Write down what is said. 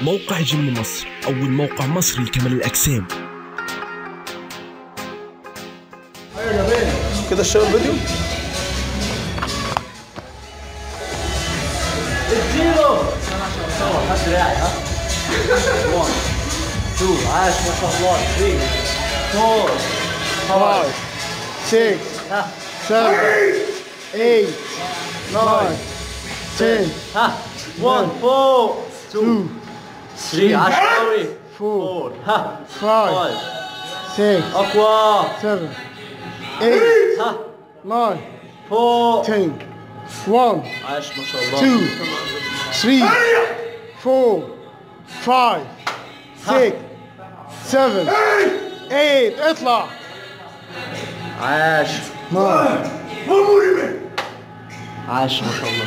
موقع جيم مصر، أول موقع مصري لكمال الأجسام. كده اشتغل فيديو. اديله انا عشان اصور هات دراعي ها 1 2 عاش ما شاء الله 3 4 5 6 ها 7 8 9 10 ها 1 4 2 3 عاش قوي 4 ها 5 6 اقوى 7 8 ها 9 4 10 1 عاش ما شاء الله 2 3 4 5 6 7 8 اطلع عاش 9 عاش ما شاء الله